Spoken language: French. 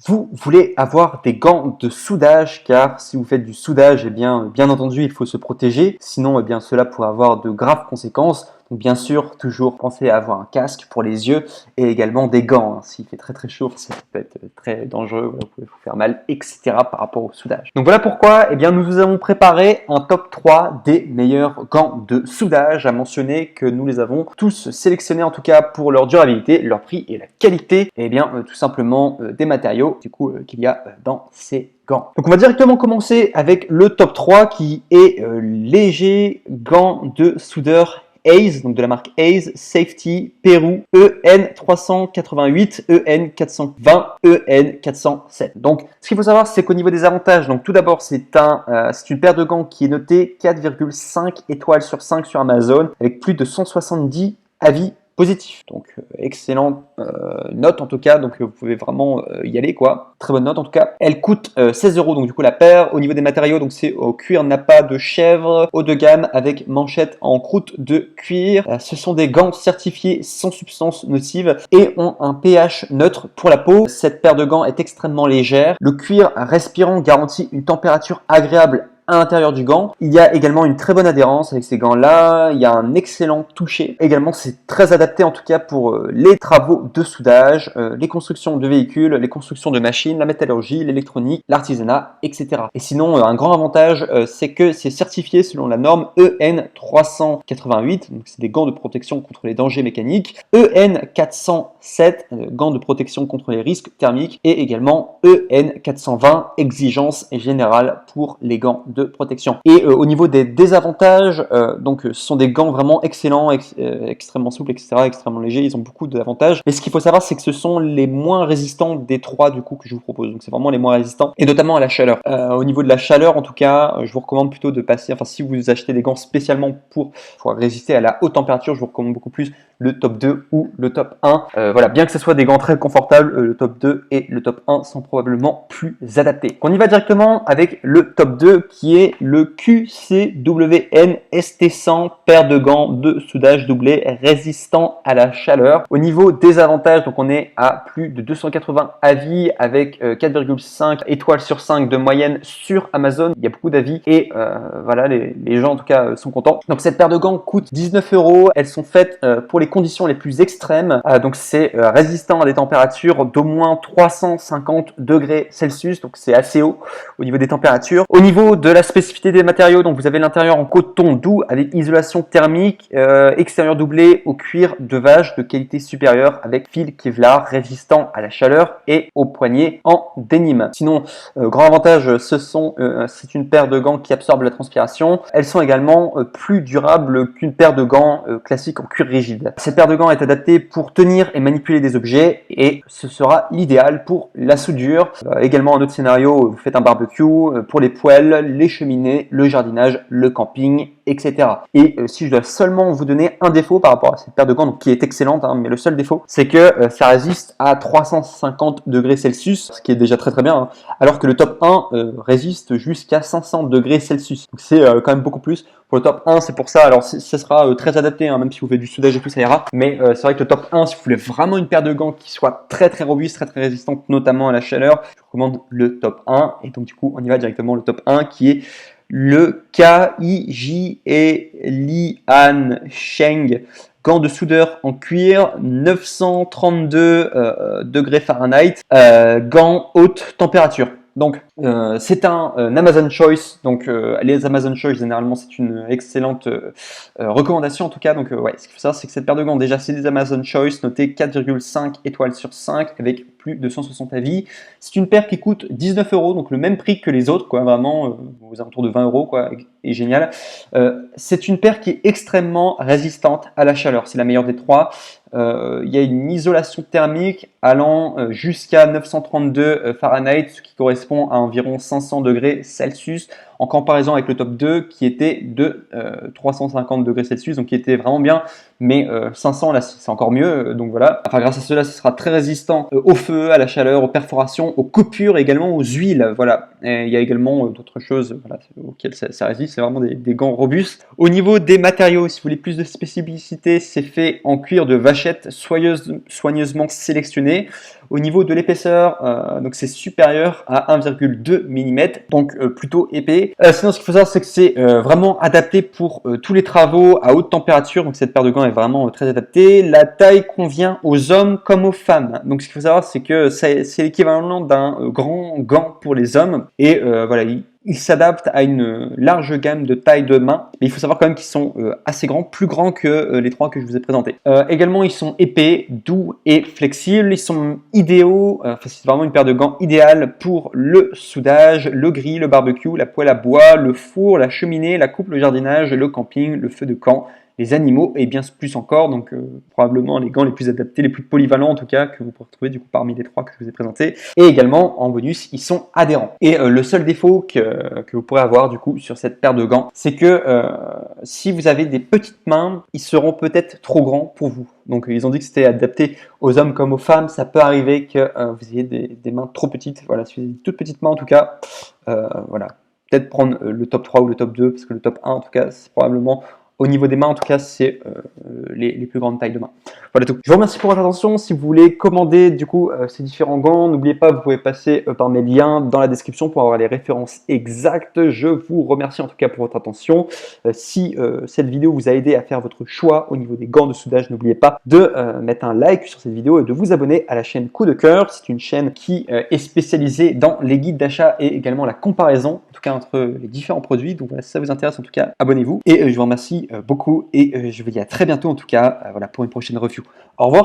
Vous voulez avoir des gants de soudage car si vous faites du soudage, bien entendu, il faut se protéger. Sinon, cela pourrait avoir de graves conséquences. Donc, bien sûr, toujours pensez à avoir un casque pour les yeux et également des gants. S'il fait très chaud, ça peut être très dangereux, vous pouvez vous faire mal, etc. par rapport au soudage. Donc voilà pourquoi nous vous avons préparé un top 3 des meilleurs gants de soudage. À mentionner que nous les avons tous sélectionnés en tout cas pour leur durabilité, leur prix et la qualité. Et tout simplement des matériaux qu'il y a dans ces gants. Donc on va directement commencer avec le top 3 qui est léger gants de soudeur Ace, donc de la marque Ace Safety Peru EN388, EN420, EN407. Donc ce qu'il faut savoir, c'est qu'au niveau des avantages, donc tout d'abord c'est une paire de gants qui est notée 4,5 étoiles sur 5 sur Amazon avec plus de 170 avis positif. Donc excellente note en tout cas, donc vous pouvez vraiment y aller quoi. Très bonne note en tout cas. Elle coûte 16 euros donc du coup la paire. Au niveau des matériaux, donc c'est au cuir nappa de chèvre, haut de gamme avec manchette en croûte de cuir. Ce sont des gants certifiés sans substances nocives et ont un pH neutre pour la peau. Cette paire de gants est extrêmement légère. Le cuir respirant garantit une température agréable à l'intérieur du gant. Il y a également une très bonne adhérence avec ces gants-là. Il y a un excellent toucher. Également, c'est très adapté en tout cas pour les travaux de soudage, les constructions de véhicules, les constructions de machines, la métallurgie, l'électronique, l'artisanat, etc. Et sinon, un grand avantage, c'est que c'est certifié selon la norme EN388. Donc, c'est des gants de protection contre les dangers mécaniques. EN407, gants de protection contre les risques thermiques. Et également EN420, exigence générale pour les gants de protection. Et au niveau des désavantages, ce sont des gants vraiment excellents, extrêmement souples, etc., extrêmement légers, ils ont beaucoup d'avantages. Mais ce qu'il faut savoir, c'est que ce sont les moins résistants des trois du coup que je vous propose. Donc c'est vraiment les moins résistants, et notamment à la chaleur. Au niveau de la chaleur, en tout cas, je vous recommande plutôt de passer, enfin si vous achetez des gants spécialement pour résister à la haute température, je vous recommande beaucoup plus le top 2 ou le top 1. Voilà, bien que ce soit des gants très confortables, le top 2 et le top 1 sont probablement plus adaptés. On y va directement avec le top 2 qui est le QCWN ST100, paire de gants de soudage doublé résistant à la chaleur. Au niveau des avantages, donc on est à plus de 280 avis avec 4,5 étoiles sur 5 de moyenne sur Amazon. Il y a beaucoup d'avis et voilà, les gens en tout cas sont contents. Donc cette paire de gants coûte 19 euros. Elles sont faites pour les conditions les plus extrêmes. Donc c'est résistant à des températures d'au moins 350 degrés Celsius. Donc c'est assez haut au niveau des températures. Au niveau de la spécificité des matériaux, donc vous avez l'intérieur en coton doux avec isolation thermique, extérieur doublé au cuir de vache de qualité supérieure avec fil Kevlar résistant à la chaleur et aux poignets en dénime. Sinon, grand avantage, c'est une paire de gants qui absorbe la transpiration. Elles sont également plus durables qu'une paire de gants classique en cuir rigide. Cette paire de gants est adaptée pour tenir et manipuler des objets et ce sera l'idéal pour la soudure. Également un autre scénario, vous faites un barbecue, pour les poêles, les cheminées, le jardinage, le camping, etc. Et si je dois seulement vous donner un défaut par rapport à cette paire de gants, donc, qui est excellente, mais le seul défaut, c'est que ça résiste à 350 degrés Celsius, ce qui est déjà très bien, alors que le top 1 résiste jusqu'à 500 degrés Celsius. Donc c'est quand même beaucoup plus. Pour le top 1, c'est pour ça, alors ce sera très adapté, même si vous faites du soudage et tout, ça ira. Mais c'est vrai que le top 1, si vous voulez vraiment une paire de gants qui soit très robuste, très résistante, notamment à la chaleur, je vous recommande le top 1. Et donc du coup, on y va directement, le top 1 qui est le KIJ et Lian Sheng, gants de soudeur en cuir, 932 degrés Fahrenheit, gants haute température. Donc c'est un Amazon Choice, donc les Amazon Choice généralement c'est une excellente recommandation en tout cas. Donc ouais, ce qu'il faut savoir c'est que cette paire de gants déjà c'est des Amazon Choice notés 4,5 étoiles sur 5 avec plus de 160 avis. C'est une paire qui coûte 19 euros, donc le même prix que les autres, quoi, vraiment aux alentours de 20 euros, quoi, et génial. C'est une paire qui est extrêmement résistante à la chaleur, c'est la meilleure des trois. Il y a une isolation thermique allant jusqu'à 932 Fahrenheit, ce qui correspond à environ 500 degrés Celsius, en comparaison avec le top 2 qui était de 350 degrés Celsius, donc qui était vraiment bien, mais 500 là c'est encore mieux, donc voilà. Enfin grâce à cela, ce sera très résistant au feu, à la chaleur, aux perforations, aux coupures, également aux huiles, voilà. Et il y a également d'autres choses voilà, auxquelles ça résiste, c'est vraiment des gants robustes. Au niveau des matériaux, si vous voulez plus de spécificité, c'est fait en cuir de vachette soigneusement sélectionné. Au niveau de l'épaisseur, donc c'est supérieur à 1,2 mm, donc plutôt épais. Sinon, ce qu'il faut savoir, c'est que c'est vraiment adapté pour tous les travaux à haute température. Donc cette paire de gants est vraiment très adaptée. La taille convient aux hommes comme aux femmes. Donc ce qu'il faut savoir, c'est que c'est l'équivalent d'un grand gant pour les hommes. Et voilà, il s'adapte à une large gamme de tailles de main, mais il faut savoir quand même qu'ils sont assez grands, plus grands que les trois que je vous ai présentés. Également, ils sont épais, doux et flexibles. Ils sont idéaux, c'est vraiment une paire de gants idéale pour le soudage, le grill, le barbecue, la poêle à bois, le four, la cheminée, la coupe, le jardinage, le camping, le feu de camp, les animaux et bien plus encore. Donc probablement les gants les plus adaptés, les plus polyvalents en tout cas, que vous pourrez retrouver du coup parmi les trois que je vous ai présentés. Et également en bonus, ils sont adhérents. Et le seul défaut que vous pourrez avoir du coup sur cette paire de gants, c'est que si vous avez des petites mains, ils seront peut-être trop grands pour vous. Donc ils ont dit que c'était adapté aux hommes comme aux femmes. Ça peut arriver que vous ayez des mains trop petites. Voilà, si vous avez une toute petite main en tout cas, voilà. Peut-être prendre le top 3 ou le top 2, parce que le top 1 en tout cas, c'est probablement au niveau des mains, en tout cas, c'est les plus grandes tailles de mains. Voilà tout. Je vous remercie pour votre attention. Si vous voulez commander du coup ces différents gants, n'oubliez pas, vous pouvez passer par mes liens dans la description pour avoir les références exactes. Je vous remercie en tout cas pour votre attention. Si cette vidéo vous a aidé à faire votre choix au niveau des gants de soudage, n'oubliez pas de mettre un like sur cette vidéo et de vous abonner à la chaîne Coup de Cœur. C'est une chaîne qui est spécialisée dans les guides d'achat et également la comparaison, en tout cas entre les différents produits. Donc voilà, si ça vous intéresse, en tout cas, abonnez-vous. Et je vous remercie beaucoup et je vous dis à très bientôt en tout cas voilà, pour une prochaine review. Au revoir.